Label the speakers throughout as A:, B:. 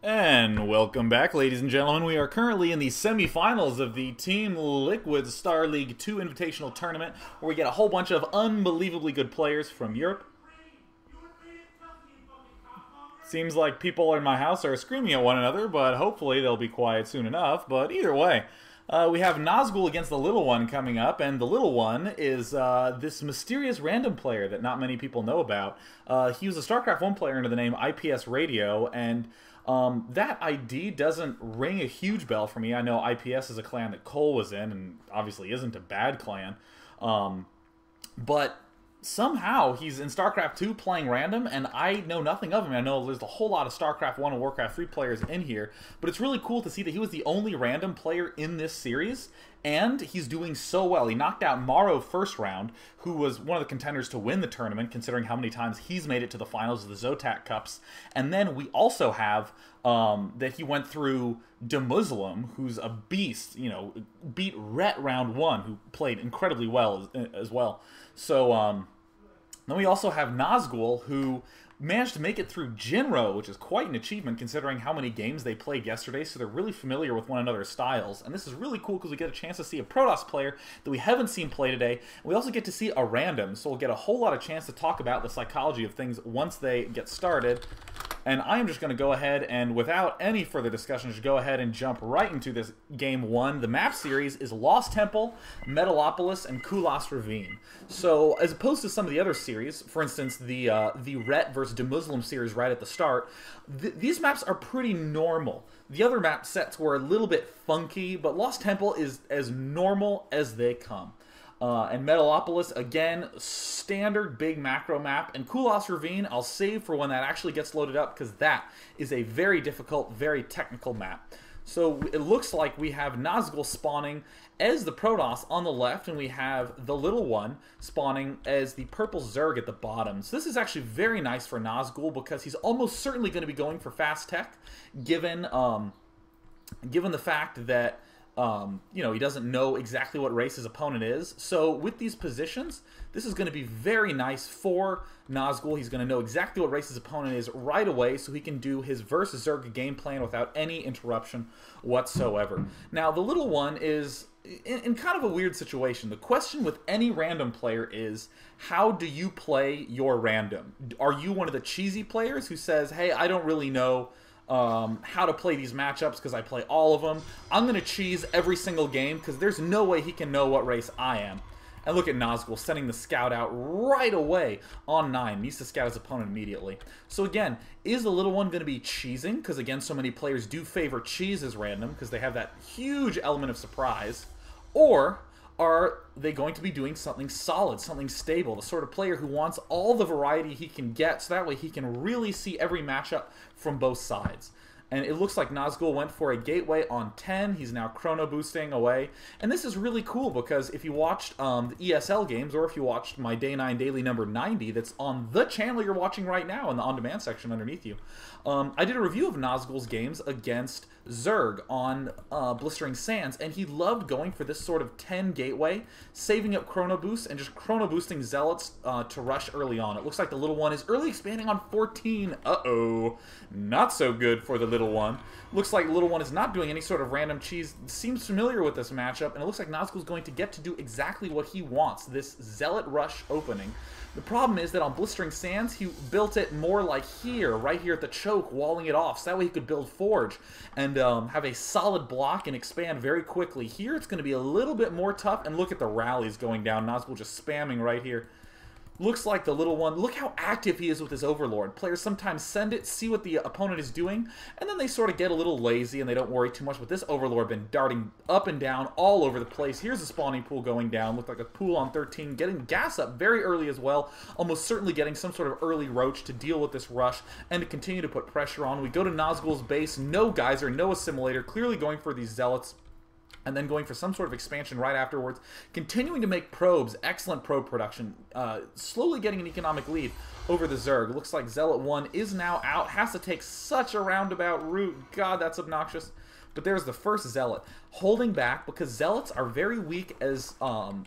A: And welcome back, ladies and gentlemen. We are currently in the semifinals of the TeamLiquid Star League 2 Invitational Tournament, where we get a whole bunch of unbelievably good players from Europe. Seems like people in my house are screaming at one another, but hopefully they'll be quiet soon enough. But either way, we have Nazgul against the Little One coming up, and the Little One is this mysterious random player that not many people know about. He was a StarCraft 1 player under the name IPS Radio, and that ID doesn't ring a huge bell for me. I know IPS is a clan that Cole was in, and obviously isn't a bad clan. But somehow he's in StarCraft 2 playing random, and I know nothing of him. I know there's a whole lot of StarCraft 1 and Warcraft 3 players in here, but it's really cool to see that he was the only random player in this series, and he's doing so well. He knocked out Morrow first round, who was one of the contenders to win the tournament, considering how many times he's made it to the finals of the Zotac Cups. And then we also have that he went through DeMuslim, who's a beast, you know, beat Rhett round 1, who played incredibly well as well. So, then we also have Nazgul, who managed to make it through Jinro, which is quite an achievement considering how many games they played yesterday, so they're really familiar with one another's styles. And this is really cool because we get a chance to see a Protoss player that we haven't seen play today. And we also get to see a random, so we'll get a whole lot of chance to talk about the psychology of things once they get started. And I am just going to go ahead and, without any further discussion, just go ahead and jump right into this Game 1. The map series is Lost Temple, Metalopolis, and Kulas Ravine. So, as opposed to some of the other series, for instance, the Rhett versus DeMuslim series right at the start, these maps are pretty normal. The other map sets were a little bit funky, but Lost Temple is as normal as they come. And Metalopolis, again, standard big macro map. And Kulas Ravine, I'll save for when that actually gets loaded up, because that is a very difficult, very technical map. So it looks like we have Nazgul spawning as the Protoss on the left, and we have the Little One spawning as the purple Zerg at the bottom. So this is actually very nice for Nazgul, because he's almost certainly going to be going for fast tech, given the fact that you know, he doesn't know exactly what race his opponent is. So with these positions, this is going to be very nice for Nazgul. He's going to know exactly what race his opponent is right away, so he can do his versus Zerg game plan without any interruption whatsoever. Now, the Little One is in kind of a weird situation. The question with any random player is, how do you play your random? Are you one of the cheesy players who says, hey, I don't really know how to play these matchups because I play all of them. I'm going to cheese every single game because there's no way he can know what race I am. And look at Nazgul sending the scout out right away on 9. Needs to scout his opponent immediately. So again, is the Little One going to be cheesing? Because again, so many players do favor cheese as random because they have that huge element of surprise. Or are they going to be doing something solid, something stable, the sort of player who wants all the variety he can get, so that way he can really see every matchup from both sides? And it looks like Nazgul went for a gateway on 10. He's now chrono boosting away. And this is really cool because if you watched the ESL games, or if you watched my Day 9 Daily number 90 that's on the channel you're watching right now in the on-demand section underneath you, I did a review of Nazgul's games against Zerg on Blistering Sands, and he loved going for this sort of 10 gateway, saving up chrono boosts, and just chrono boosting Zealots to rush early on. It looks like the Little One is early expanding on 14. Uh-oh. Not so good for the Little One. Looks like Little One is not doing any sort of random cheese. Seems familiar with this matchup, and it looks like Nazgul is going to get to do exactly what he wants, this Zealot rush opening. The problem is that on Blistering Sands, he built it more like here, right here at the choke, walling it off, so that way he could build Forge and have a solid block and expand very quickly. Here, it's going to be a little bit more tough, and look at the rallies going down. Nazgul just spamming right here. Looks like the Little One, look how active he is with his Overlord. Players sometimes send it, see what the opponent is doing, and then they sort of get a little lazy and they don't worry too much. But this Overlord been darting up and down all over the place. Here's the spawning pool going down. Looked like a pool on 13, getting gas up very early as well. Almost certainly getting some sort of early roach to deal with this rush and to continue to put pressure on. We go to Nazgul's base, no geyser, no assimilator, clearly going for these Zealots, and then going for some sort of expansion right afterwards, continuing to make probes, excellent probe production, slowly getting an economic lead over the Zerg. Looks like Zealot 1 is now out, has to take such a roundabout route. God, that's obnoxious. But there's the first Zealot, holding back because Zealots are very weak as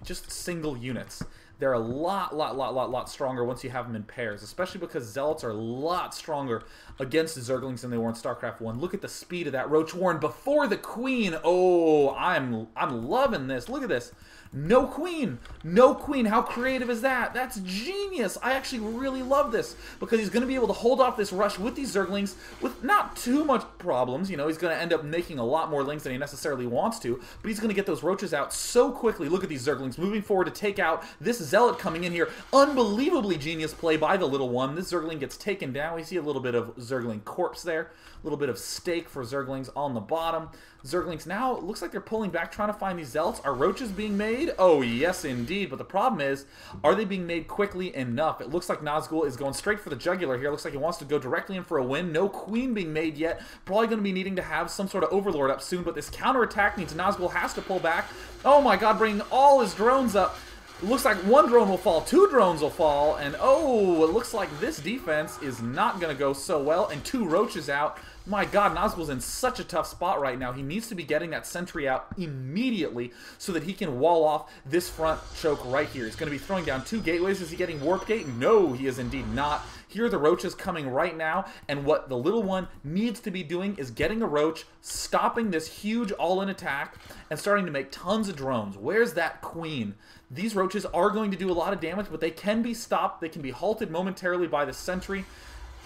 A: just single units. they're a lot stronger once you have them in pairs, especially because Zealots are a lot stronger against Zerglings than they were in StarCraft 1. Look at the speed of that Roach Warren before the Queen. Oh, I'm loving this. Look at this. No Queen. No Queen. How creative is that? That's genius. I actually really love this because he's going to be able to hold off this rush with these Zerglings with not too much problems. You know, he's going to end up making a lot more links than he necessarily wants to, but he's going to get those Roaches out so quickly. Look at these Zerglings moving forward to take out this Zealot coming in here. Unbelievably genius play by the little one. This Zergling gets taken down. We see a little bit of Zergling corpse there. A little bit of stake for Zerglings on the bottom. Zerglings now, it looks like they're pulling back, trying to find these Zealots. Are Roaches being made? Oh, yes, indeed. But the problem is, are they being made quickly enough? It looks like Nazgul is going straight for the jugular here. Looks like he wants to go directly in for a win. No Queen being made yet. Probably going to be needing to have some sort of Overlord up soon, but this counterattack means Nazgul has to pull back. Oh my god, bringing all his drones up. It looks like one drone will fall, two drones will fall, and oh, it looks like this defense is not going to go so well, and two Roaches out. My god, Nazgul's in such a tough spot right now. He needs to be getting that sentry out immediately so that he can wall off this front choke right here. He's going to be throwing down two gateways. Is he getting Warp Gate? No, he is indeed not. Here are the Roaches coming right now, and what the little one needs to be doing is getting a Roach, stopping this huge all-in attack, and starting to make tons of drones. Where's that Queen? These Roaches are going to do a lot of damage, but they can be stopped. They can be halted momentarily by the sentry.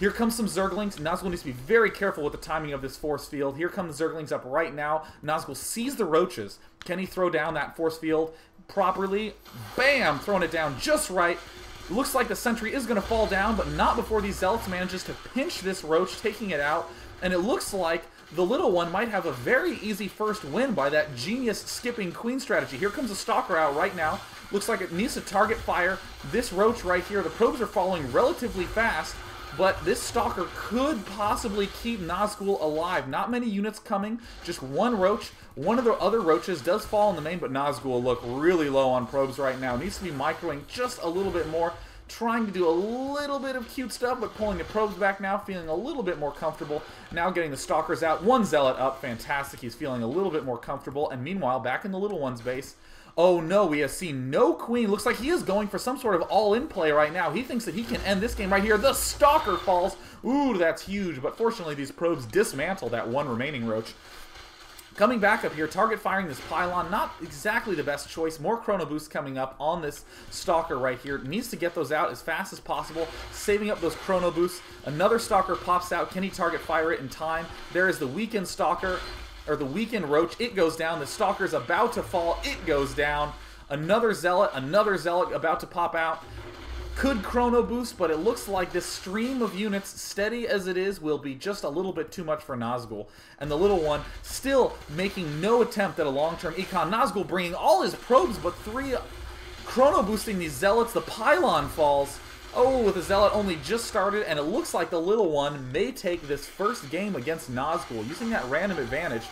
A: Here comes some Zerglings. Nazgul needs to be very careful with the timing of this force field. Here come the Zerglings up right now. Nazgul sees the Roaches. Can he throw down that force field properly? Bam! Throwing it down just right. Looks like the sentry is going to fall down, but not before these Zealots manages to pinch this Roach, taking it out. And it looks like the little one might have a very easy first win by that genius skipping Queen strategy. Here comes a Stalker out right now. Looks like it needs to target fire this Roach right here. The probes are falling relatively fast, but this Stalker could possibly keep Nazgul alive. Not many units coming, just one Roach. One of the other Roaches does fall in the main, but Nazgul will look really low on probes right now. Needs to be microing just a little bit more. Trying to do a little bit of cute stuff, but pulling the probes back now, feeling a little bit more comfortable. Now getting the Stalkers out. One Zealot up, fantastic. He's feeling a little bit more comfortable. And meanwhile, back in the little one's base, oh no, we have seen no Queen. Looks like he is going for some sort of all-in play right now. He thinks that he can end this game right here. The Stalker falls. Ooh, that's huge. But fortunately, these probes dismantle that one remaining Roach. Coming back up here, target firing this pylon, not exactly the best choice. More chrono boosts coming up on this Stalker right here. Needs to get those out as fast as possible, saving up those chrono boosts. Another Stalker pops out. Can he target fire it in time? There is the weakened Stalker, or the weakened Roach. It goes down. The Stalker's about to fall. It goes down. Another Zealot about to pop out. Could chrono boost, but it looks like this stream of units, steady as it is, will be just a little bit too much for Nazgul. And the little one still making no attempt at a long-term econ. Nazgul bringing all his probes, but three chrono boosting these Zealots. The pylon falls. Oh, the Zealot only just started, and it looks like the little one may take this first game against Nazgul, using that random advantage.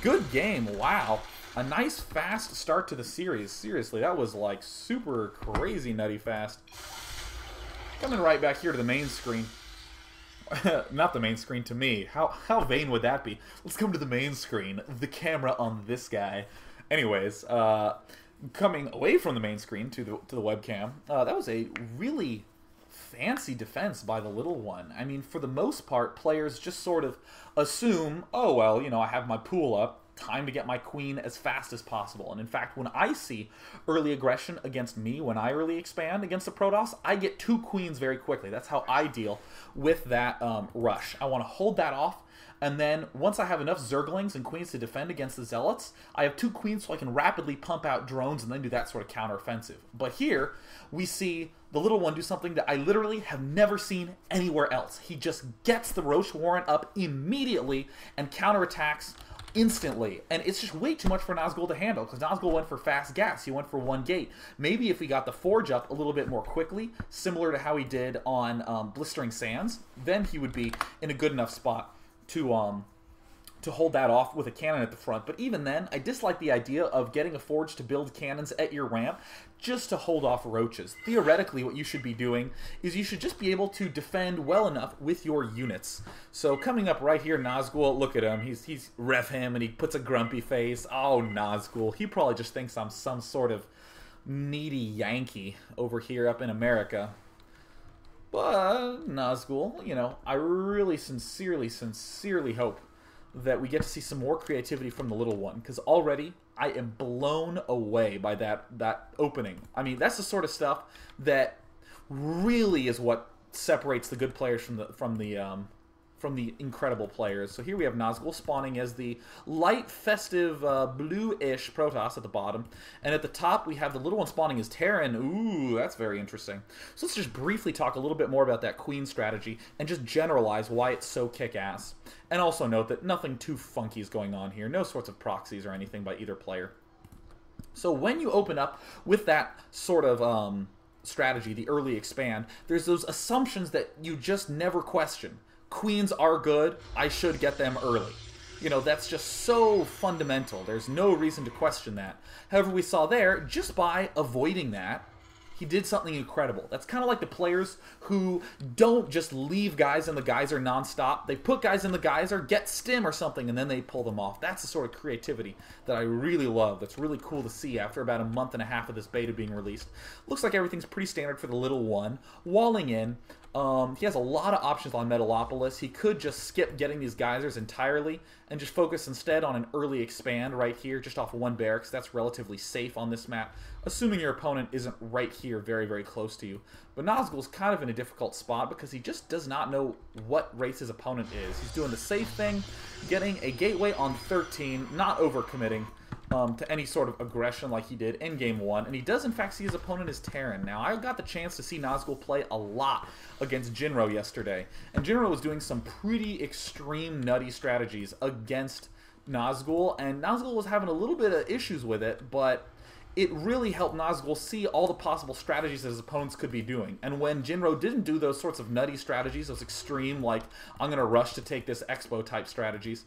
A: Good game, wow. A nice, fast start to the series. Seriously, that was like super crazy nutty fast. Coming right back here to the main screen. Not the main screen, to me. How vain would that be? Let's come to the main screen. The camera on this guy. Anyways, coming away from the main screen to the webcam, that was a really fancy defense by the little one. I mean, for the most part, players just sort of assume, oh, well, you know, I have my pool up. Time to get my Queen as fast as possible. And in fact, when I see early aggression against me, when I early expand against the Protoss, I get two Queens very quickly. That's how I deal with that rush. I want to hold that off, and then once I have enough Zerglings and Queens to defend against the Zealots, I have two Queens so I can rapidly pump out drones and then do that sort of counteroffensive. But here, we see the little one do something that I literally have never seen anywhere else. He just gets the Roach Warren up immediately and counterattacks instantly, and it's just way too much for Nazgul to handle, because Nazgul went for fast gas. He went for one gate. Maybe if we got the Forge up a little bit more quickly, similar to how he did on Blistering Sands, then he would be in a good enough spot to hold that off with a cannon at the front. But even then, I dislike the idea of getting a Forge to build cannons at your ramp just to hold off Roaches. Theoretically, what you should be doing is you should just be able to defend well enough with your units. So coming up right here, Nazgul, look at him. He's ref him, and he puts a grumpy face. Oh, Nazgul. He probably just thinks I'm some sort of needy Yankee over here up in America. But Nazgul, you know, I really sincerely hope that we get to see some more creativity from the little one, because already I am blown away by that opening. I mean, that's the sort of stuff that really is what separates the good players from the incredible players. So here we have Nazgul spawning as the light, festive, blue-ish Protoss at the bottom. And at the top, we have the little one spawning as Terran. Ooh, that's very interesting. So let's just briefly talk a little bit more about that Queen strategy and just generalize why it's so kick-ass. And also note that nothing too funky is going on here. No sorts of proxies or anything by either player. So when you open up with that sort of strategy, the early expand, there's those assumptions that you just never question. Queens are good, I should get them early. You know, that's just so fundamental. There's no reason to question that. However, we saw there, just by avoiding that, he did something incredible. That's kind of like the players who don't just leave guys in the geyser nonstop. They put guys in the geyser, get stim or something, and then they pull them off. That's the sort of creativity that I really love. That's really cool to see after about a month and a half of this beta being released. Looks like everything's pretty standard for the little one. Walling in. He has a lot of options on Metalopolis. He could just skip getting these geysers entirely and just focus instead on an early expand right here, just off one barracks. That's relatively safe on this map, assuming your opponent isn't right here very close to you. But Nazgul's kind of in a difficult spot because he just does not know what race his opponent is. He's doing the safe thing, getting a gateway on 13, not overcommitting to any sort of aggression like he did in Game 1. And he does, in fact, see his opponent as Terran. Now, I got the chance to see Nazgul play a lot against Jinro yesterday. And Jinro was doing some pretty extreme, nutty strategies against Nazgul. And Nazgul was having a little bit of issues with it, but it really helped Nazgul see all the possible strategies that his opponents could be doing. And when Jinro didn't do those sorts of nutty strategies, those extreme, like, I'm going to rush to take this Expo type strategies,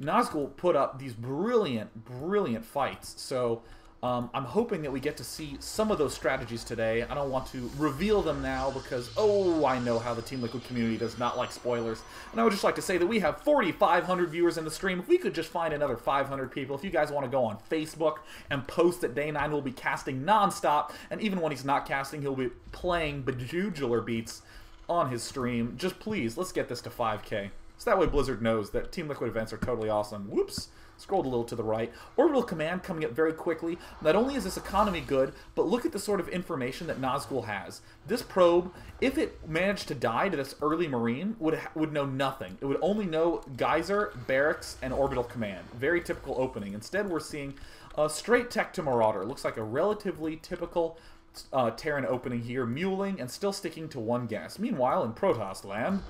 A: Nazgul put up these brilliant fights. So I'm hoping that we get to see some of those strategies today. I don't want to reveal them now because, oh, I know how the TeamLiquid community does not like spoilers. And I would just like to say that we have 4,500 viewers in the stream. If we could just find another 500 people, if you guys want to go on Facebook and post that Day9 will be casting nonstop, and even when he's not casting, he'll be playing Bejugular beats on his stream, just please, let's get this to 5K. So that way Blizzard knows that TeamLiquid events are totally awesome. Whoops! Scrolled a little to the right. Orbital Command coming up very quickly. Not only is this economy good, but look at the sort of information that Nazgul has. This probe, if it managed to die to this early Marine, would know nothing. It would only know Geyser, Barracks, and Orbital Command. Very typical opening. Instead, we're seeing straight tech to Marauder. Looks like a relatively typical Terran opening here, muling and still sticking to one gas. Meanwhile, in Protoss land,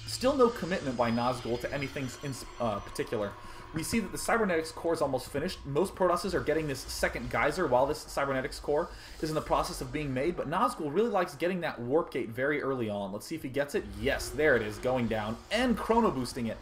A: still no commitment by Nazgul to anything in particular. We see that the Cybernetics core is almost finished. Most Protosses are getting this second geyser while this Cybernetics core is in the process of being made, but Nazgul really likes getting that warp gate very early on. Let's see if he gets it. Yes, there it is, going down, and chrono boosting it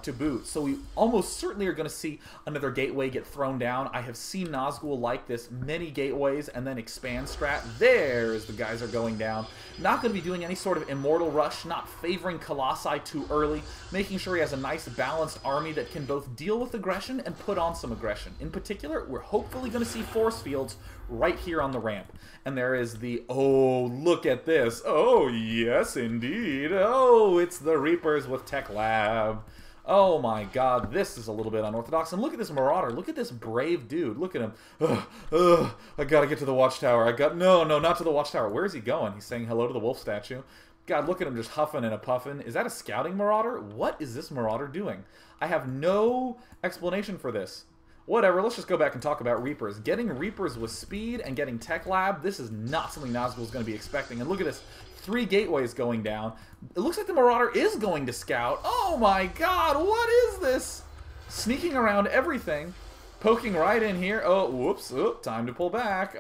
A: to boot. So we almost certainly are going to see another gateway get thrown down. I have seen Nazgul like this, many gateways and then expand strat. There's the geyser going down. Not going to be doing any sort of immortal rush, not favoring Colossi too early, making sure he has a nice balanced army that can both deal with aggression and put on some aggression. In particular, we're hopefully going to see force fields right here on the ramp. And there is the, oh, look at this. Oh, yes, indeed. Oh, it's the Reapers with Tech Lab. Oh my god, this is a little bit unorthodox. And look at this Marauder. Look at this brave dude. Look at him. I gotta get to the Watchtower. No, not to the Watchtower. Where is he going? He's saying hello to the wolf statue. God, look at him just huffing and a puffing. Is that a scouting Marauder? What is this Marauder doing? I have no explanation for this. Whatever, let's just go back and talk about Reapers. Getting Reapers with speed and getting Tech Lab, this is not something Nazgul is going to be expecting. And look at this. 3 gateways going down. It looks like the Marauder is going to scout. Oh my god, what is this? Sneaking around everything. Poking right in here. Oh, whoops. Oh, time to pull back.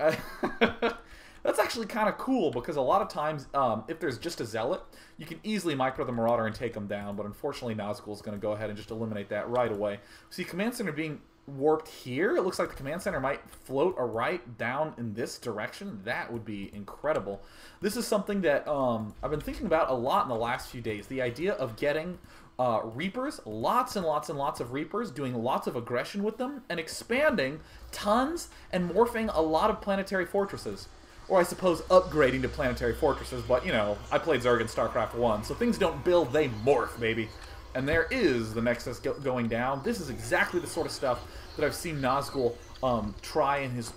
A: That's actually kind of cool because a lot of times, if there's just a Zealot, you can easily micro the Marauder and take him down. But unfortunately, Nazgul is going to go ahead and just eliminate that right away. See, Command Center being warped here. It looks like the Command Center might float a right down in this direction. That would be incredible. This is something that I've been thinking about a lot in the last few days. The idea of getting Reapers, lots and lots and lots of Reapers, doing lots of aggression with them, and expanding tons and morphing a lot of planetary fortresses. Or I suppose upgrading to planetary fortresses, but, you know, I played Zerg in StarCraft 1, so things don't build, they morph, baby. And there is the Nexus going down. This is exactly the sort of stuff that I've seen Nazgul try in his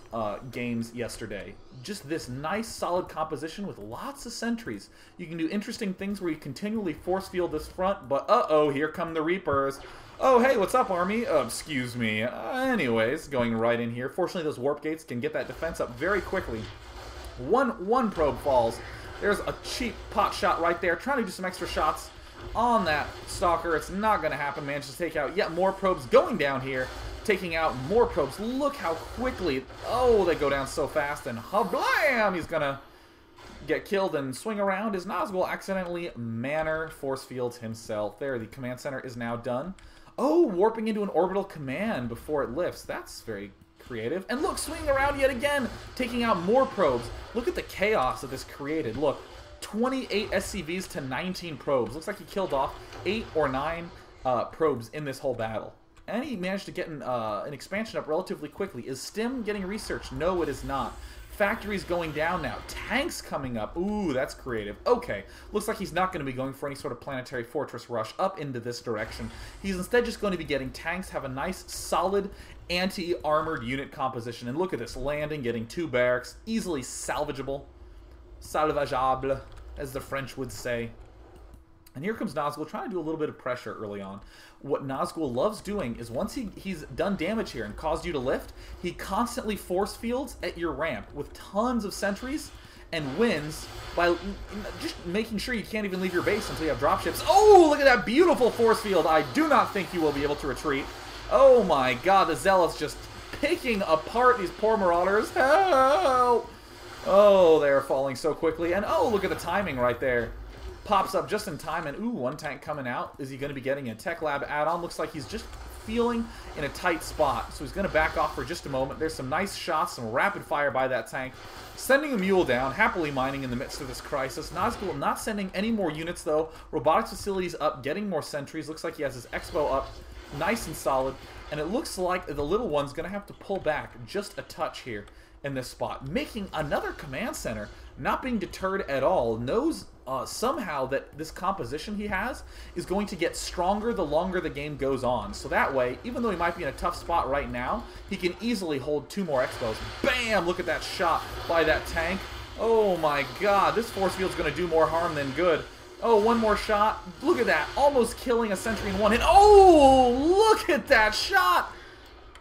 A: games yesterday. Just this nice, solid composition with lots of sentries. You can do interesting things where you continually force field this front, but uh-oh, here come the Reapers. Oh, hey, what's up, Army? Excuse me. Anyways, going right in here. Fortunately, those warp gates can get that defense up very quickly. One probe falls. There's a cheap pot shot right there, trying to do some extra shots on that Stalker. It's not going to happen. Manages to take out yet more probes going down here. Taking out more probes. Look how quickly. Oh, they go down so fast. And hablam! He's going to get killed and swing around as Nazgul accidentally manner force fields himself. There, the command center is now done. Oh, warping into an orbital command before it lifts. That's very creative. And look, swinging around yet again. Taking out more probes. Look at the chaos that this created. Look. 28 SCVs to 19 probes. Looks like he killed off 8 or 9 probes in this whole battle. And he managed to get an expansion up relatively quickly. Is Stim getting researched? No, it is not. Factories going down now. Tanks coming up. Ooh, that's creative. Okay, looks like he's not going to be going for any sort of planetary fortress rush up into this direction. He's instead just going to be getting tanks, have a nice, solid, anti-armored unit composition. And look at this, landing, getting 2 barracks, easily salvageable. Salvageable, as the French would say. And here comes Nazgul trying to do a little bit of pressure early on. What Nazgul loves doing is once he's done damage here and caused you to lift, he constantly force fields at your ramp with tons of sentries and wins by just making sure you can't even leave your base until you have dropships. Oh, look at that beautiful force field. I do not think you will be able to retreat. Oh my god, the Zealots just picking apart these poor Marauders. Help! Oh, they're falling so quickly. And oh, look at the timing right there. Pops up just in time. And ooh, one tank coming out. Is he going to be getting a Tech Lab add-on? Looks like he's just feeling in a tight spot. So he's going to back off for just a moment. There's some nice shots, some rapid fire by that tank. Sending a mule down, happily mining in the midst of this crisis. Nazgul not sending any more units, though. Robotics facilities up, getting more sentries. Looks like he has his Expo up. Nice and solid. And it looks like the little one's going to have to pull back just a touch here in this spot, making another command center, not being deterred at all, knows somehow that this composition he has is going to get stronger the longer the game goes on. So that way, even though he might be in a tough spot right now, he can easily hold 2 more expos. Bam! Look at that shot by that tank. Oh my god, this force field's going to do more harm than good. Oh, one more shot. Look at that, almost killing a sentry in one hit. Oh, look at that shot!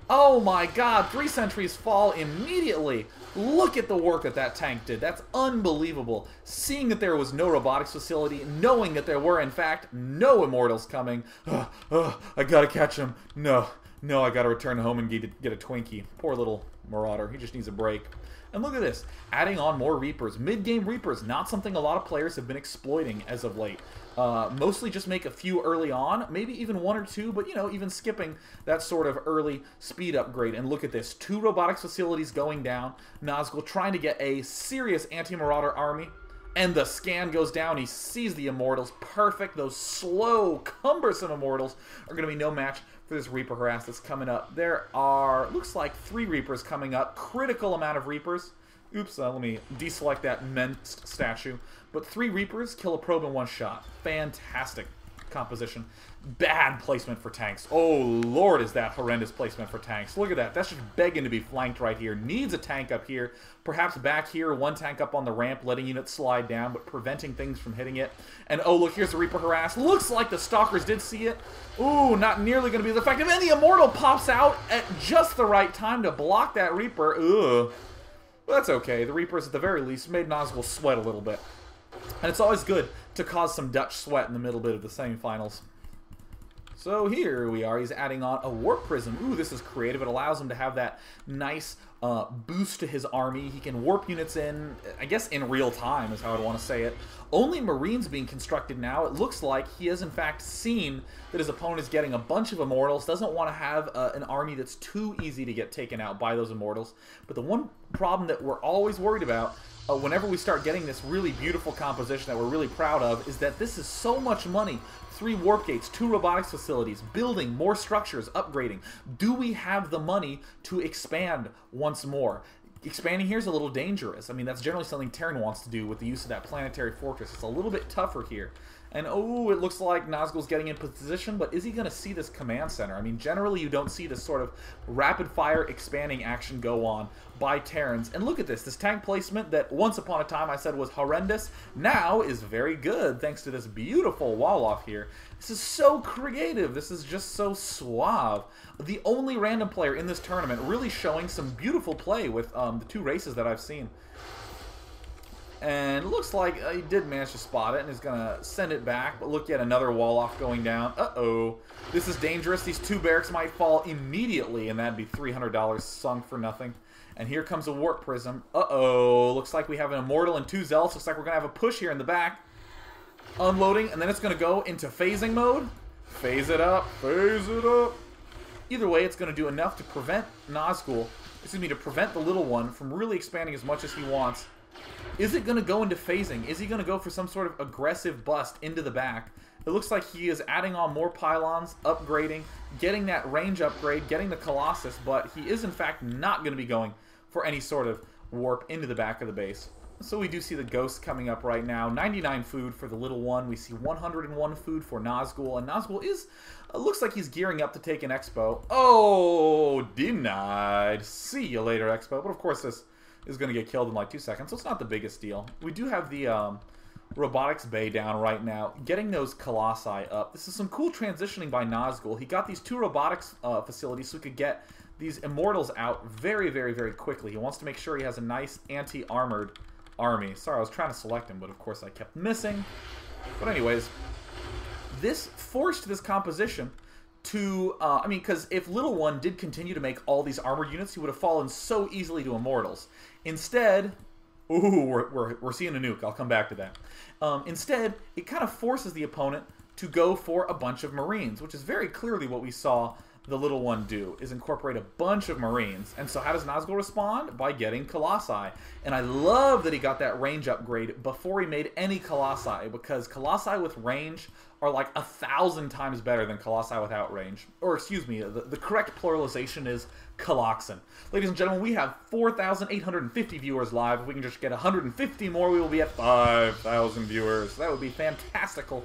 A: Oh my god, 3 sentries fall immediately. Look at the work that that tank did. That's unbelievable. Seeing that there was no robotics facility, knowing that there were, in fact, no immortals coming. I gotta catch him. No, I gotta return home and get a Twinkie. Poor little Marauder. He just needs a break. And look at this, adding on more Reapers. Mid-game Reapers, not something a lot of players have been exploiting as of late. Mostly just make a few early on, maybe even 1 or 2, but, you know, even skipping that sort of early speed upgrade. And look at this, 2 robotics facilities going down. Nazgul trying to get a serious anti-Marauder army. And the scan goes down. He sees the Immortals. Perfect. Those slow, cumbersome Immortals are going to be no match for this Reaper harass that's coming up. There are, looks like 3 Reapers coming up. Critical amount of Reapers. Oops, let me deselect that Menced statue. But 3 Reapers kill a probe in 1 shot. Fantastic composition. Bad placement for tanks. Oh, Lord, is that horrendous placement for tanks. Look at that. That's just begging to be flanked right here. Needs a tank up here. Perhaps back here, 1 tank up on the ramp, letting units slide down, but preventing things from hitting it. And oh, look, here's the Reaper harass. Looks like the Stalkers did see it. Ooh, not nearly going to be effective. And the Immortal pops out at just the right time to block that Reaper. Ugh. But that's okay. The Reapers, at the very least, made Nazgul sweat a little bit. And it's always good to cause some Dutch sweat in the middle bit of the semifinals. So here we are. He's adding on a Warp Prism. Ooh, this is creative. It allows him to have that nice boost to his army. He can warp units in, I guess, in real time is how I'd want to say it. Only Marines being constructed now. It looks like he has, in fact, seen that his opponent is getting a bunch of Immortals. Doesn't want to have an army that's too easy to get taken out by those Immortals. But the one problem that we're always worried about whenever we start getting this really beautiful composition that we're really proud of, is that this is so much money. 3 warp gates, 2 robotics facilities, building more structures, upgrading. Do we have the money to expand once more? Expanding here is a little dangerous. I mean, that's generally something Terran wants to do with the use of that planetary fortress. It's a little bit tougher here. And oh, it looks like Nazgul's getting in position, but is he going to see this command center? I mean, generally you don't see this sort of rapid-fire expanding action go on by Terrans. And look at this tank placement that once upon a time I said was horrendous, now is very good thanks to this beautiful wall-off here. This is so creative. This is just so suave. The only random player in this tournament really showing some beautiful play with the 2 races that I've seen. And it looks like he did manage to spot it and is going to send it back. But look, yet another wall-off going down. Uh-oh. This is dangerous. These 2 barracks might fall immediately, and that'd be $300 sunk for nothing. And here comes a warp prism. Uh-oh. Looks like we have an Immortal and 2 Zealots. Looks like we're going to have a push here in the back. Unloading, and then it's going to go into phasing mode. Phase it up. Phase it up. Either way, it's going to do enough to prevent Nazgul, to prevent the little one from really expanding as much as he wants. Is it going to go into phasing? Is he going to go for some sort of aggressive bust into the back? It looks like he is adding on more pylons, upgrading, getting that range upgrade, getting the Colossus, but he is in fact not going to be going for any sort of warp into the back of the base. So we do see the Ghost coming up right now. 99 food for the little one. We see 101 food for Nazgul, and Nazgul is, looks like he's gearing up to take an Expo. Oh, denied. See you later, Expo. But of course this is going to get killed in like 2 seconds, so it's not the biggest deal. We do have the robotics bay down right now, getting those Colossi up. This is some cool transitioning by Nazgul. He got these 2 robotics facilities so he could get these Immortals out very, very, very quickly. He wants to make sure he has a nice anti-armored army. Sorry, I was trying to select him, but of course I kept missing. But anyways, this forced this composition to, I mean, because if Little One did continue to make all these armored units, he would have fallen so easily to Immortals. Instead, ooh, we're seeing a nuke. I'll come back to that. Instead, it kind of forces the opponent to go for a bunch of Marines, which is very clearly what we saw the Little One do, is incorporate a bunch of Marines. And so how does Nazgul respond? By getting Colossi. And I love that he got that range upgrade before he made any Colossi, because Colossi with range are like 1,000 times better than Colossi without range. Or excuse me, the correct pluralization is Coloxen. Ladies and gentlemen, we have 4,850 viewers live. If we can just get 150 more, we will be at 5,000 viewers. That would be fantastical.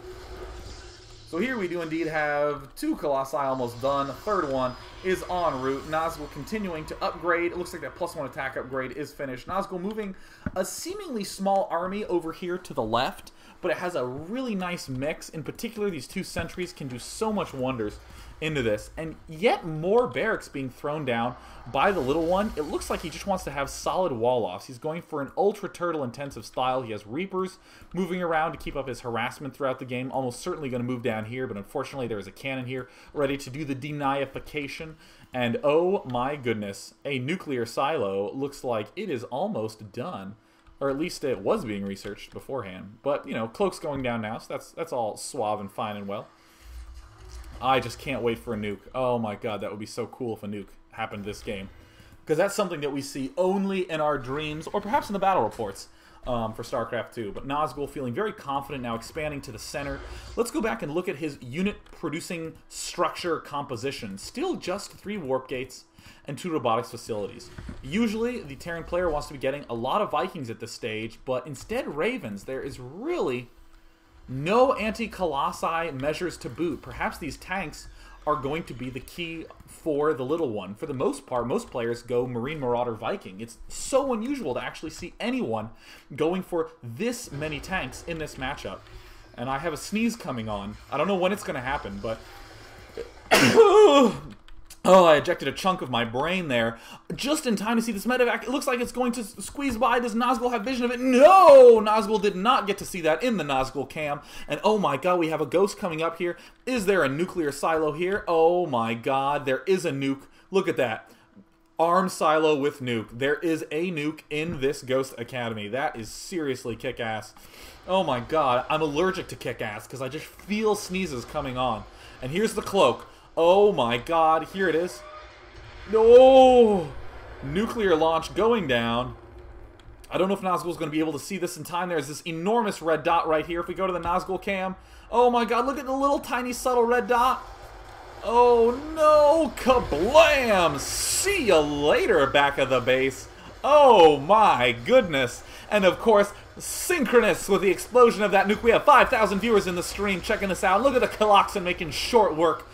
A: So here we do indeed have 2 Colossi almost done. A third one is en route. Nazgul continuing to upgrade. It looks like that +1 attack upgrade is finished. Nazgul moving a seemingly small army over here to the left, but it has a really nice mix. In particular, these 2 sentries can do so much wonders into this. And yet more barracks being thrown down by the Little One. It looks like he just wants to have solid wall-offs. He's going for an Ultra Turtle intensive style. He has Reapers moving around to keep up his harassment throughout the game. Almost certainly going to move down here, but unfortunately there is a cannon here ready to do the deniification. And oh my goodness, a nuclear silo looks like it is almost done. Or at least it was being researched beforehand. But, you know, Cloak's going down now, so that's all suave and fine and well. I just can't wait for a nuke. Oh my god, that would be so cool if a nuke happened this game. Because that's something that we see only in our dreams, or perhaps in the battle reports for StarCraft 2. But Nazgul feeling very confident now, expanding to the center. Let's go back and look at his unit-producing structure composition. Still just 3 warp gates and 2 robotics facilities. Usually, the Terran player wants to be getting a lot of Vikings at this stage, but instead Ravens. There is really no anti-Colossi measures to boot. Perhaps these tanks are going to be the key for the Little One. For the most part, most players go Marine Marauder Viking. It's so unusual to actually see anyone going for this many tanks in this matchup. And I have a sneeze coming on. I don't know when it's going to happen, but oh, I ejected a chunk of my brain there. Just in time to see this medevac. It looks like it's going to squeeze by. Does Nazgul have vision of it? No! Nazgul did not get to see that in the Nazgul cam. And oh my god, we have a Ghost coming up here. Is there a nuclear silo here? Oh my god, there is a nuke. Look at that. Arm silo with nuke. There is a nuke in this Ghost Academy. That is seriously kick-ass. Oh my god, I'm allergic to kick-ass because I just feel sneezes coming on. And here's the Cloak. Oh my god, here it is. No! Nuclear launch going down. I don't know if Nazgul's going to be able to see this in time. There's this enormous red dot right here. If we go to the Nazgul cam, oh my god, look at the little tiny subtle red dot. Oh no, kablam! See ya later, back of the base. Oh my goodness. And of course, synchronous with the explosion of that nuke, we have 5,000 viewers in the stream checking this out. Look at the Kaloxen making short work.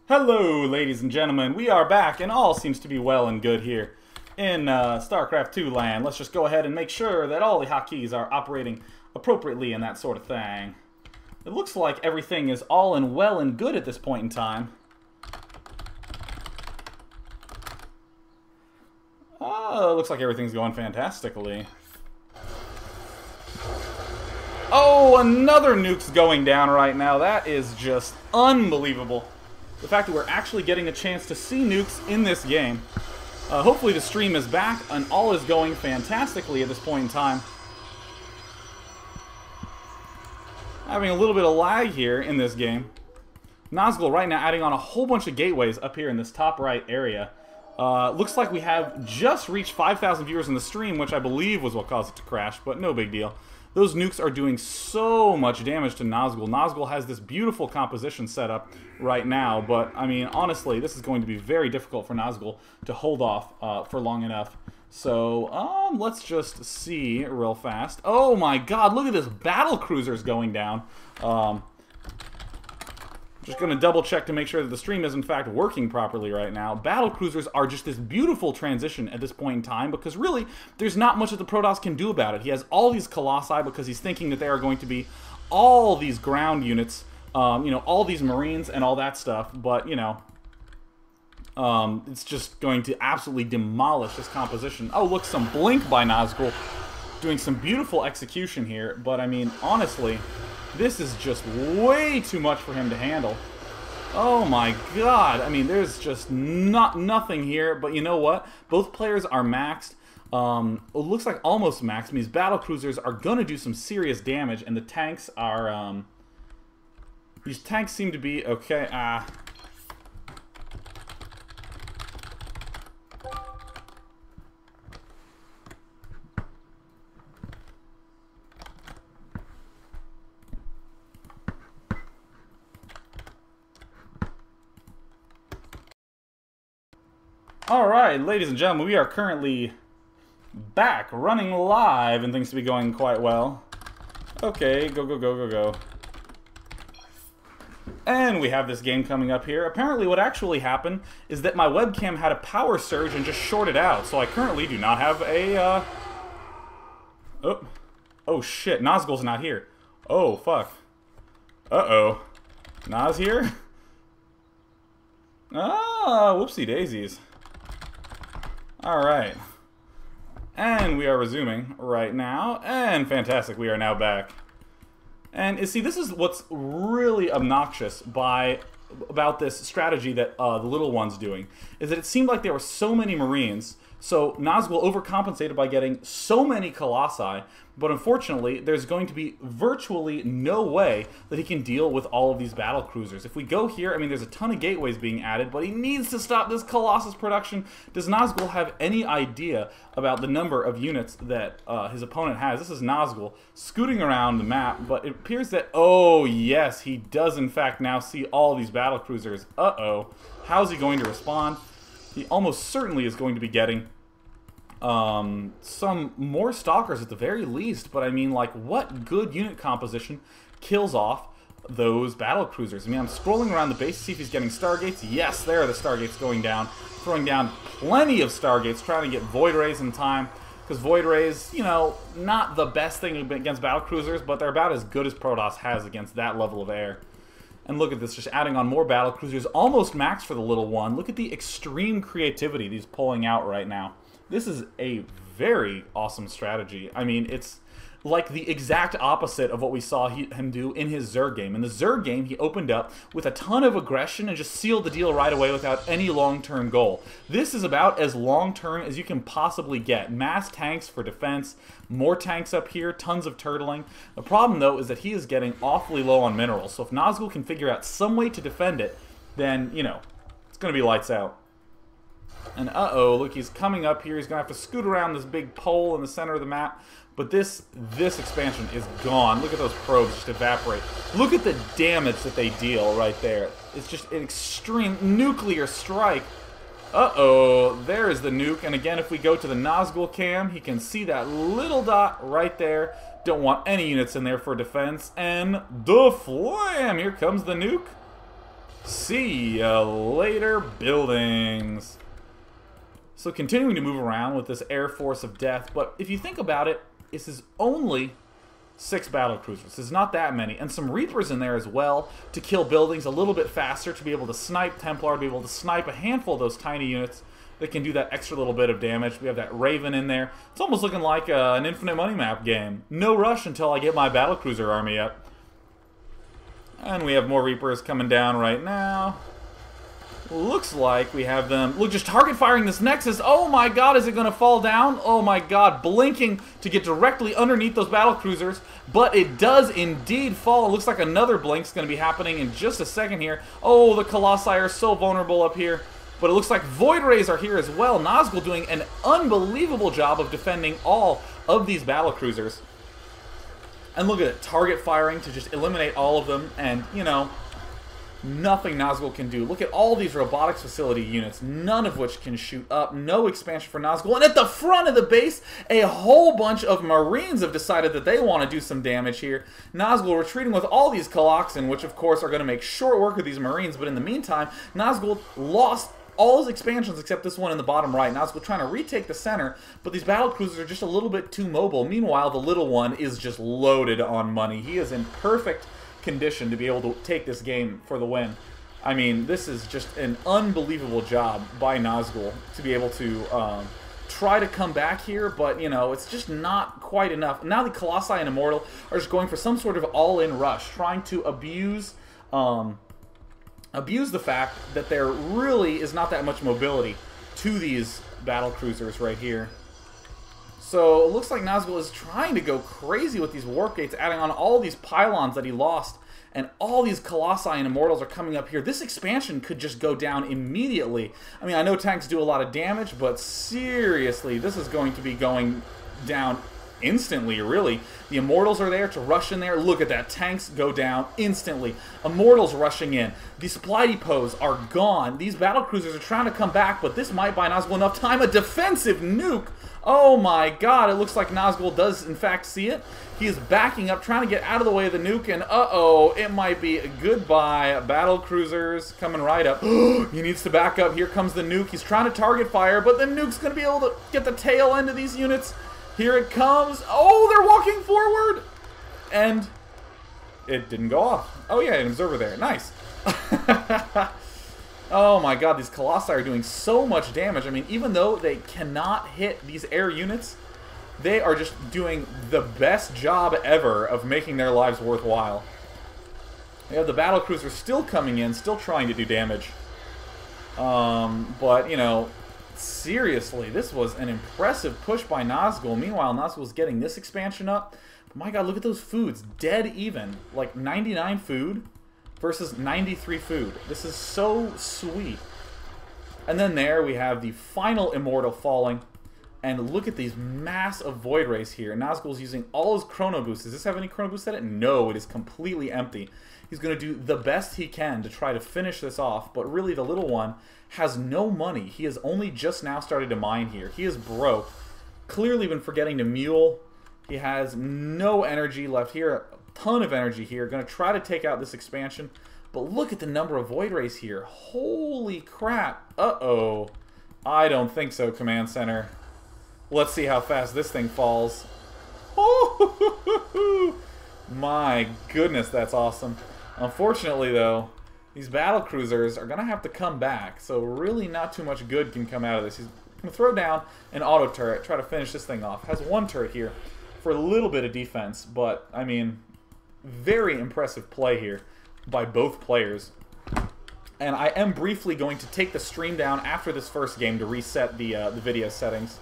A: Hello, ladies and gentlemen. We are back, and all seems to be well and good here in StarCraft 2 land. Let's just go ahead and make sure that all the hotkeys are operating appropriately and that sort of thing. It looks like everything is all in well and good at this point in time. Looks like everything's going fantastically. Oh, another nuke's going down right now. That is just unbelievable. The fact that we're actually getting a chance to see nukes in this game. Hopefully the stream is back and all is going fantastically at this point in time. Having a little bit of lag here in this game. Nazgul right now adding on a whole bunch of gateways up here in this top right area. Looks like we have just reached 5,000 viewers in the stream, which I believe was what caused it to crash, but no big deal. Those nukes are doing so much damage to Nazgul. Nazgul has this beautiful composition set up right now, but, I mean, honestly, this is going to be very difficult for Nazgul to hold off for long enough. So, let's just see real fast. Oh my god, look at this battle cruisers going down. Just going to double check to make sure that the stream is in fact working properly right now. Battle cruisers are just this beautiful transition at this point in time because really there's not much that the Protoss can do about it. He has all these Colossi because he's thinking that they are going to be all these ground units, you know, all these Marines and all that stuff, but you know, it's just going to absolutely demolish this composition. Oh, look, some blink by Nazgul. Doing some beautiful execution here, but I mean, honestly, this is just way too much for him to handle. Oh my god, I mean, there's just nothing here, but you know what? Both players are maxed. It looks like almost maxed. These battle cruisers are going to do some serious damage, and the tanks are, these tanks seem to be okay. Alright, ladies and gentlemen, we are currently back, running live, and things to be going quite well. Okay, go. And we have this game coming up here. Apparently what actually happened is that my webcam had a power surge and just shorted out, so I currently do not have a, Oh shit, Nazgul's not here. Oh, fuck. Uh-oh. Naz here? Ah, whoopsie daisies. Alright. And we are resuming right now. And fantastic, we are now back. And you see, this is what's really obnoxious about this strategy that TheLittleOne's doing. Is that it seemed like there were so many Marines, so Nazgul overcompensated by getting so many Colossi, but unfortunately, there's going to be virtually no way that he can deal with all of these battle cruisers. If we go here, I mean, there's a ton of gateways being added, but he needs to stop this Colossus production. Does Nazgul have any idea about the number of units that his opponent has? This is Nazgul scooting around the map, but it appears that, oh yes, he does in fact now see all these battle cruisers. Uh-oh. How's he going to respond? He almost certainly is going to be getting some more stalkers at the very least, but I mean, like, what good unit composition kills off those battle cruisers? I mean, I'm scrolling around the base to see if he's getting Stargates. Yes, there are the Stargates going down. Throwing down plenty of Stargates, trying to get Void Rays in time, because Void Rays, you know, not the best thing against battle cruisers, but they're about as good as Protoss has against that level of air. And look at this, just adding on more battle cruisers, almost max for the TheLittleOne. Look at the extreme creativity he's pulling out right now. This is a very awesome strategy. I mean, it's like the exact opposite of what we saw him do in his Zerg game. In the Zerg game, he opened up with a ton of aggression and just sealed the deal right away without any long-term goal. This is about as long-term as you can possibly get. Mass tanks for defense, more tanks up here, tons of turtling. The problem, though, is that he is getting awfully low on minerals. So if Nazgul can figure out some way to defend it, then, you know, it's going to be lights out. And uh-oh, look, he's coming up here. He's going to have to scoot around this big pole in the center of the map. But this expansion is gone. Look at those probes just evaporate. Look at the damage that they deal right there. It's just an extreme nuclear strike. Uh-oh, there is the nuke. And again, if we go to the Nazgul cam, he can see that little dot right there. Don't want any units in there for defense. And the flam! Here comes the nuke. See ya later, buildings. So continuing to move around with this Air Force of Death, but if you think about it, this is only 6 battlecruisers. This is not that many. And some Reapers in there as well to kill buildings a little bit faster, to be able to snipe Templar, to be able to snipe a handful of those tiny units that can do that extra little bit of damage. We have that Raven in there. It's almost looking like an Infinite Money Map game. No rush until I get my battlecruiser army up. And we have more Reapers coming down right now. Looks like we have them... Look, just target firing this Nexus. Oh my god, is it going to fall down? Oh my god, blinking to get directly underneath those battlecruisers. But it does indeed fall. It looks like another blink's going to be happening in just a second here. Oh, the Colossi are so vulnerable up here. But it looks like Void Rays are here as well. Nazgul doing an unbelievable job of defending all of these battlecruisers. And look at it, target firing to just eliminate all of them. And, you know... nothing Nazgul can do. Look at all these robotics facility units, none of which can shoot up. No expansion for Nazgul. And at the front of the base, a whole bunch of Marines have decided that they want to do some damage here. Nazgul retreating with all these Coloxen, which of course are going to make short work of these Marines. But in the meantime, Nazgul lost all his expansions except this one in the bottom right. Nazgul trying to retake the center, but these battlecruisers are just a little bit too mobile. Meanwhile, the little one is just loaded on money. He is in perfect condition to be able to take this game for the win. I mean, this is just an unbelievable job by Nazgul to be able to try to come back here, but, you know, it's just not quite enough. Now the Colossi and Immortal are just going for some sort of all-in rush, trying to abuse the fact that there really is not that much mobility to these battlecruisers right here. So it looks like Nazgul is trying to go crazy with these warp gates, adding on all these pylons that he lost, and all these Colossi and Immortals are coming up here. This expansion could just go down immediately. I mean, I know tanks do a lot of damage, but seriously, this is going to be going down instantly, really. The Immortals are there to rush in there. Look at that. Tanks go down instantly. Immortals rushing in. The supply depots are gone. These battlecruisers are trying to come back, but this might buy Nazgul enough time. A defensive nuke. Oh my god, it looks like Nazgul does in fact see it. He is backing up, trying to get out of the way of the nuke, and uh-oh, it might be goodbye. Battlecruisers coming right up. He needs to back up. Here comes the nuke. He's trying to target fire, but the nuke's going to be able to get the tail end of these units. Here it comes. Oh, they're walking forward. And it didn't go off. Oh yeah, an observer there. Nice. Oh my god, these Colossi are doing so much damage. I mean, even though they cannot hit these air units, they are just doing the best job ever of making their lives worthwhile. We have the battlecruiser still coming in, still trying to do damage. But, you know, seriously, this was an impressive push by Nazgul. Meanwhile, Nazgul's getting this expansion up. But my god, look at those foods. Dead even. Like 99 food versus 93 food. This is so sweet. And then there we have the final Immortal falling. And look at these mass of Void Rays here. Nazgul's using all his Chrono Boosts. Does this have any Chrono Boosts at it? No, it is completely empty. He's going to do the best he can to try to finish this off. But really, the little one has no money. He has only just now started to mine here. He is broke. Clearly been forgetting to mule. He has no energy left here. Ton of energy here. Going to try to take out this expansion. But look at the number of Void Rays here. Holy crap. Uh-oh. I don't think so, Command Center. Let's see how fast this thing falls. Oh, my goodness, that's awesome. Unfortunately, though, these battlecruisers are going to have to come back. So really not too much good can come out of this. He's going to throw down an auto turret, try to finish this thing off. Has one turret here for a little bit of defense. But, I mean, very impressive play here by both players. And I am briefly going to take the stream down after this first game to reset the video settings.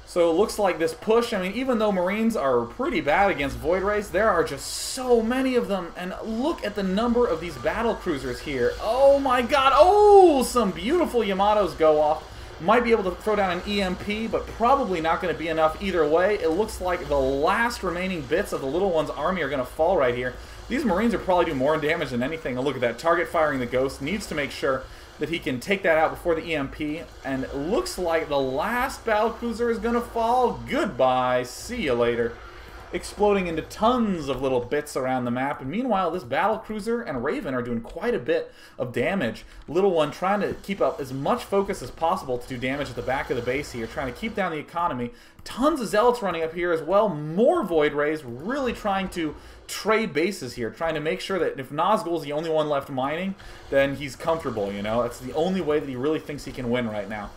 A: So it looks like this push, I mean, even though Marines are pretty bad against Void Rays, there are just so many of them. And look at the number of these battle cruisers here. Oh my god, oh, some beautiful Yamatos go off. Might be able to throw down an EMP, but probably not going to be enough either way. It looks like the last remaining bits of the Little One's army are going to fall right here. These Marines are probably doing more damage than anything. And look at that. Target firing the Ghost. Needs to make sure that he can take that out before the EMP. And it looks like the last battlecruiser is going to fall. Goodbye. See you later. Exploding into tons of little bits around the map. And meanwhile, this battlecruiser and Raven are doing quite a bit of damage. Little One trying to keep up as much focus as possible to do damage at the back of the base here, trying to keep down the economy. Tons of Zealots running up here as well. More Void Rays, really trying to trade bases here, trying to make sure that if Nazgul is the only one left mining, then he's comfortable, you know? That's the only way that he really thinks he can win right now.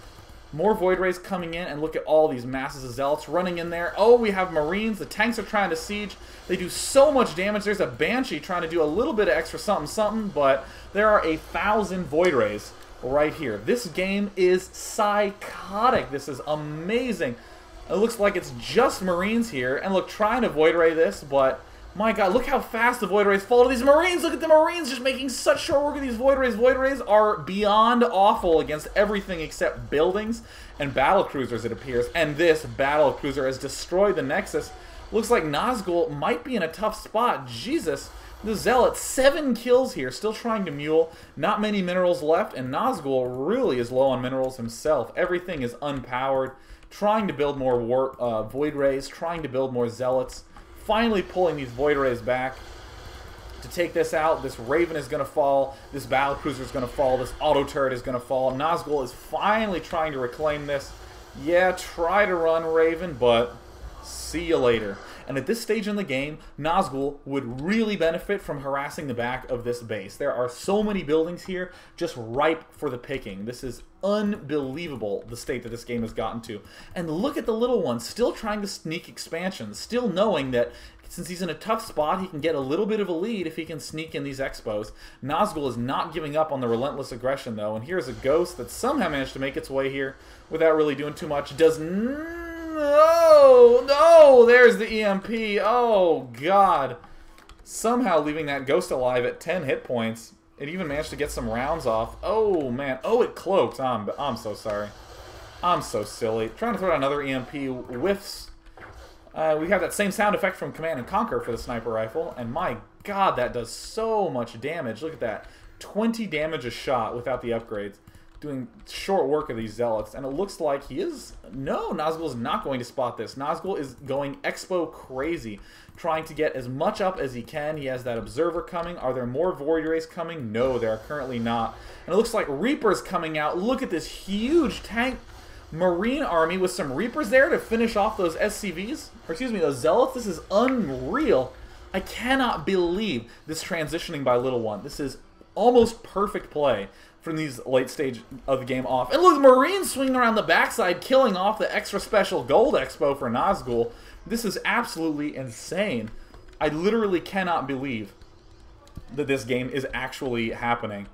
A: More Void Rays coming in, and look at all these masses of Zealots running in there. Oh, we have Marines. The tanks are trying to siege. They do so much damage. There's a Banshee trying to do a little bit of extra something, but there are 1,000 Void Rays right here. This game is psychotic. This is amazing. It looks like it's just Marines here, and look, trying to Void Ray this, but my god, look how fast the Void Rays fall to these Marines! Look at the Marines just making such short work of these Void Rays. Void Rays are beyond awful against everything except buildings and battlecruisers, it appears. And this battlecruiser has destroyed the Nexus. Looks like Nazgul might be in a tough spot. Jesus. The Zealot, 7 kills here, still trying to mule. Not many minerals left, and Nazgul really is low on minerals himself. Everything is unpowered. Trying to build more Void Rays, trying to build more Zealots. Finally pulling these Void Rays back to take this out. This Raven is going to fall. This Battlecruiser is going to fall. This Auto Turret is going to fall. Nazgul is finally trying to reclaim this. Yeah, try to run, Raven, but see you later. And at this stage in the game, Nazgul would really benefit from harassing the back of this base. There are so many buildings here just ripe for the picking. This is unbelievable, the state that this game has gotten to. And look at the Little One, still trying to sneak expansions, still knowing that since he's in a tough spot, he can get a little bit of a lead if he can sneak in these expos. Nazgul is not giving up on the relentless aggression, though. And here's a Ghost that somehow managed to make its way here without really doing too much. No, there's the EMP. Oh, God. Somehow leaving that Ghost alive at 10 hit points. It even managed to get some rounds off. Oh, man. Oh, it cloaked. I'm so sorry. I'm so silly. Trying to throw out another EMP. Whiffs. We have that same sound effect from Command & Conquer for the sniper rifle. And my God, that does so much damage. Look at that. 20 damage a shot without the upgrades. Doing short work of these Zealots, and it looks like he is... No, Nazgul is not going to spot this. Nazgul is going expo crazy, trying to get as much up as he can. He has that Observer coming. Are there more Void Rays coming? No, there are currently not. And it looks like Reaper's coming out. Look at this huge tank Marine army with some Reapers there to finish off those SCVs. Or excuse me, those Zealots. This is unreal. I cannot believe this transitioning by Little One. This is almost perfect play from these late stage of the game off. And look, Marines swinging around the backside, killing off the extra special gold expo for Nazgul. This is absolutely insane. I literally cannot believe that this game is actually happening.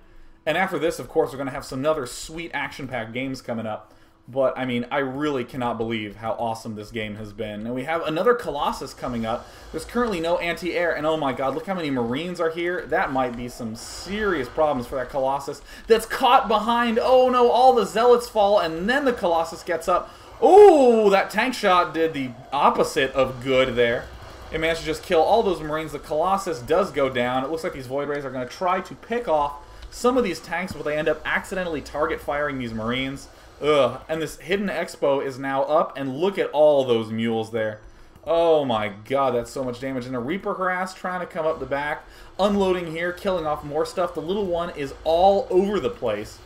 A: And after this, of course, we're going to have some other sweet action-packed games coming up. But, I mean, I really cannot believe how awesome this game has been. And we have another Colossus coming up. There's currently no anti-air. And, oh my god, look how many Marines are here. That might be some serious problems for that Colossus. That's caught behind. Oh, no, all the Zealots fall. And then the Colossus gets up. Oh, that tank shot did the opposite of good there. It managed to just kill all those Marines. The Colossus does go down. It looks like these Void Rays are going to try to pick off some of these tanks, but they end up accidentally target firing these Marines. Ugh, and this hidden expo is now up, and look at all those mules there. Oh my god, that's so much damage. And a Reaper harass trying to come up the back, unloading here, killing off more stuff. The Little One is all over the place.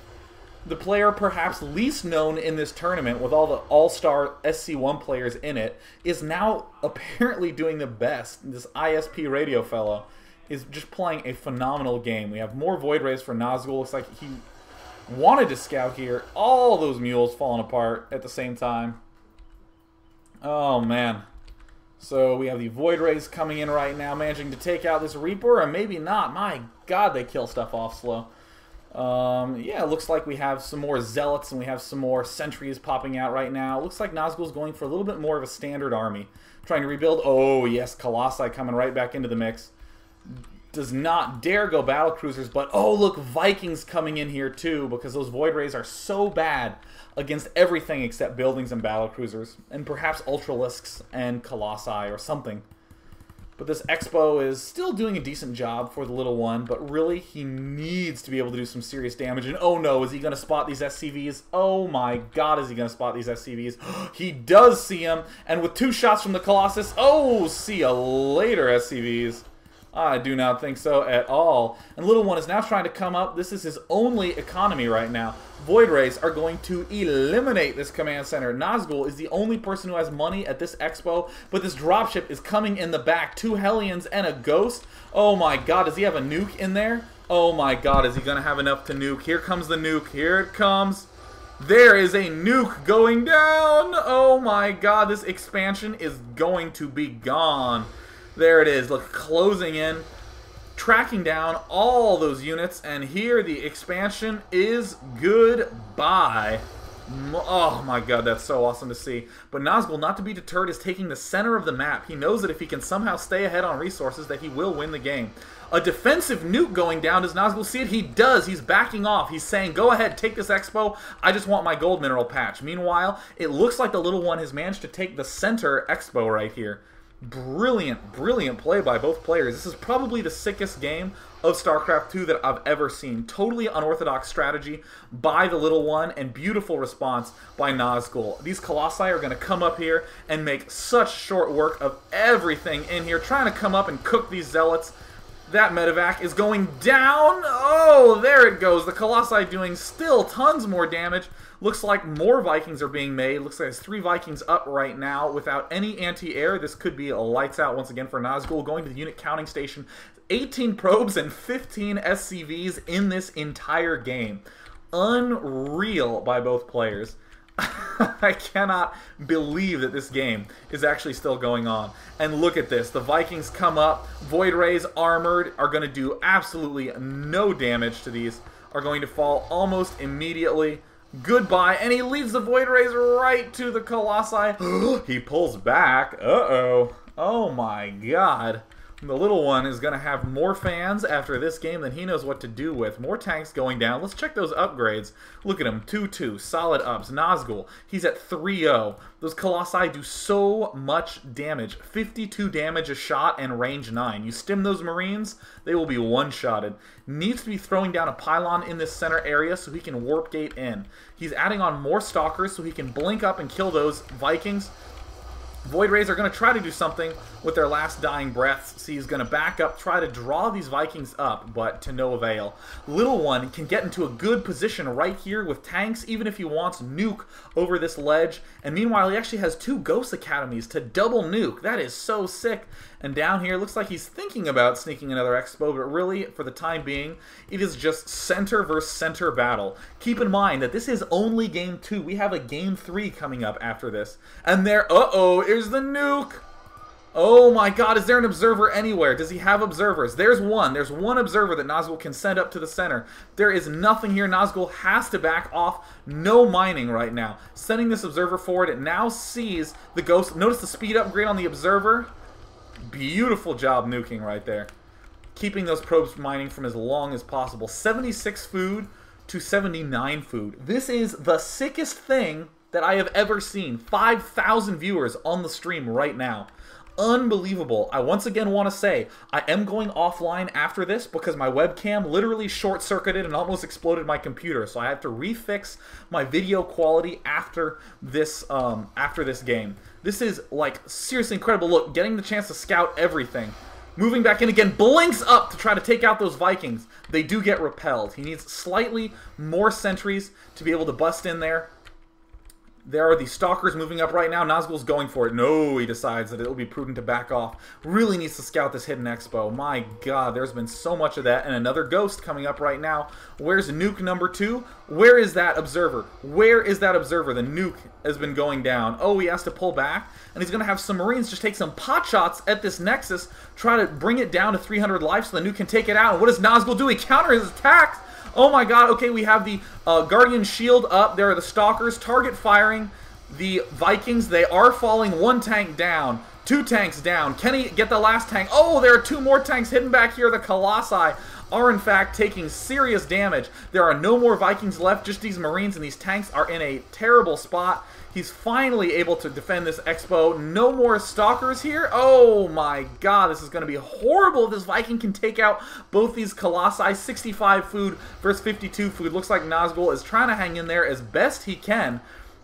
A: The player perhaps least known in this tournament, with all the all-star SC1 players in it, is now apparently doing the best. This ISP radio fellow is just playing a phenomenal game. We have more Void Rays for Nazgul. Looks like he wanted to scout here. All those mules falling apart at the same time. Oh, man. So we have the Void Rays coming in right now, managing to take out this Reaper, or maybe not. My god, they kill stuff off slow. Yeah, it looks like we have some more Zealots, and we have some more Sentries popping out right now. It looks like Nazgul's going for a little bit more of a standard army. Trying to rebuild. Oh, yes, Colossi coming right back into the mix. does not dare go battlecruisers, but oh look, Vikings coming in here too, because those Void Rays are so bad against everything except buildings and battlecruisers, and perhaps Ultralisks and Colossi or something. But this Expo is still doing a decent job for the little one, but really he needs to be able to do some serious damage. And oh no, is he going to spot these SCVs? Oh my god, is he going to spot these SCVs? He does see them, and with 2 shots from the Colossus, oh, see ya later, SCVs. I do not think so at all. And Little One is now trying to come up. This is his only economy right now. Void Rays are going to eliminate this command center. Nazgul is the only person who has money at this Expo, but this dropship is coming in the back. 2 Hellions and a Ghost. Oh my god, does he have a nuke in there? Oh my god, is he going to have enough to nuke? Here comes the nuke. Here it comes. There is a nuke going down. Oh my god, this expansion is going to be gone. There it is, look, closing in, tracking down all those units, and here the expansion is goodbye. Oh my god, that's so awesome to see. But Nazgul, not to be deterred, is taking the center of the map. He knows that if he can somehow stay ahead on resources, that he will win the game. A defensive nuke going down. Does Nazgul see it? He does. He's backing off. He's saying, go ahead, take this Expo. I just want my gold mineral patch. Meanwhile, it looks like the little one has managed to take the center Expo right here. Brilliant, brilliant play by both players. This is probably the sickest game of StarCraft 2 that I've ever seen. Totally unorthodox strategy by the little one and beautiful response by Nazgul. These Colossi are going to come up here and make such short work of everything in here, trying to come up and cook these Zealots. That medevac is going down. Oh, there it goes. The Colossi doing still tons more damage. Looks like more Vikings are being made. Looks like there's 3 Vikings up right now without any anti-air. This could be a lights out once again for Nazgul. Going to the unit counting station. 18 probes and 15 SCVs in this entire game. Unreal by both players. I cannot believe that this game is actually still going on. And look at this. The Vikings come up. Void Rays armored are going to do absolutely no damage to these. Are going to fall almost immediately. Goodbye. And he leads the Void Rays right to the Colossi. He pulls back. Uh-oh. Oh my god. The little one is going to have more fans after this game than he knows what to do with. More tanks going down. Let's check those upgrades. Look at him. 2-2. Solid ups. Nazgul. He's at 3-0. Those Colossi do so much damage. 52 damage a shot and range 9. You stim those Marines, they will be one-shotted. Needs to be throwing down a pylon in this center area so he can warp gate in. He's adding on more Stalkers so he can blink up and kill those Vikings. Void Rays are going to try to do something with their last dying breaths. So he's going to back up, try to draw these Vikings up, but to no avail. Little One can get into a good position right here with tanks, even if he wants nuke over this ledge. And meanwhile, he actually has 2 Ghost Academies to double nuke. That is so sick. And down here, looks like he's thinking about sneaking another Expo, but really, for the time being, it is just center versus center battle. Keep in mind that this is only Game 2. We have a Game 3 coming up after this. And there, uh-oh, here's the nuke! Oh my god, is there an observer anywhere? Does he have observers? There's one. There's one observer that Nazgul can send up to the center. There is nothing here. Nazgul has to back off. No mining right now. Sending this observer forward, it now sees the Ghost. Notice the speed upgrade on the observer. Beautiful job nuking right there. Keeping those probes mining from as long as possible. 76 food to 79 food. This is the sickest thing that I have ever seen. 5,000 viewers on the stream right now. Unbelievable. I once again want to say, I am going offline after this because my webcam literally short-circuited and almost exploded my computer. So I have to refix my video quality after this game. This is, like, seriously incredible. Look, getting the chance to scout everything. Moving back in again, blinks up to try to take out those Vikings. They do get repelled. He needs slightly more sentries to be able to bust in there. There are the Stalkers moving up right now. Nazgul's going for it. No, he decides that it'll be prudent to back off. Really needs to scout this hidden Expo. My god, there's been so much of that. And another Ghost coming up right now. Where's nuke number 2? Where is that observer? Where is that observer? The nuke has been going down. Oh, he has to pull back. And he's going to have some Marines just take some pot shots at this Nexus. Try to bring it down to 300 life so the nuke can take it out. And what does Nazgul do? He counters his attacks. Oh my god, okay, we have the Guardian Shield up. There are the Stalkers target firing the Vikings. They are falling. 1 tank down. 2 tanks down. Can he get the last tank? Oh, there are 2 more tanks hidden back here. The Colossi are in fact taking serious damage. There are no more Vikings left, just these Marines, and these tanks are in a terrible spot. He's finally able to defend this Expo. No more Stalkers here. Oh my god, this is going to be horrible if this Viking can take out both these Colossi. 65 food versus 52 food. Looks like Nazgul is trying to hang in there as best he can.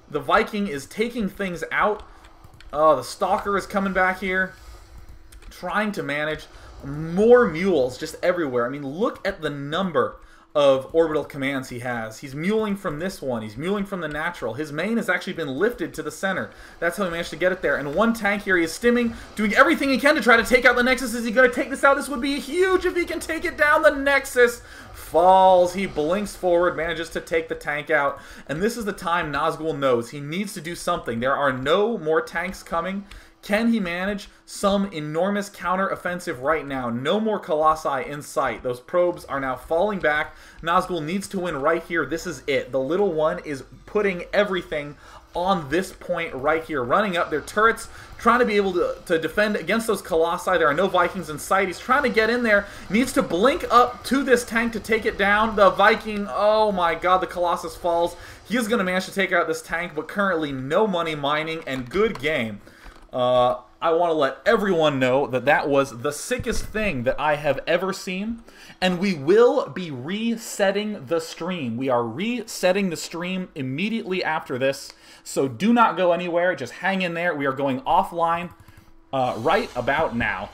A: The Viking is taking things out. Oh, the Stalker is coming back here, trying to manage. More mules just everywhere. I mean, look at the number of orbital commands he has. He's muling from this one. He's muling from the natural. His main has actually been lifted to the center. That's how he managed to get it there. And 1 tank here, he is stimming, doing everything he can to try to take out the Nexus. Is he going to take this out? This would be huge if he can take it down. The Nexus falls. He blinks forward, manages to take the tank out. And this is the time Nazgul knows he needs to do something. There are no more tanks coming. Can he manage some enormous counter-offensive right now? No more Colossi in sight. Those probes are now falling back. Nazgul needs to win right here. This is it. The Little One is putting everything on this point right here. Running up their turrets, trying to be able to defend against those Colossi. There are no Vikings in sight. He's trying to get in there. Needs to blink up to this tank to take it down. The Viking, oh my god, the Colossus falls. He is going to manage to take out this tank, but currently no money mining, and good game. I want to let everyone know that that was the sickest thing that I have ever seen, and we will be resetting the stream. We are resetting the stream immediately after this, so do not go anywhere. Just hang in there. We are going offline right about now.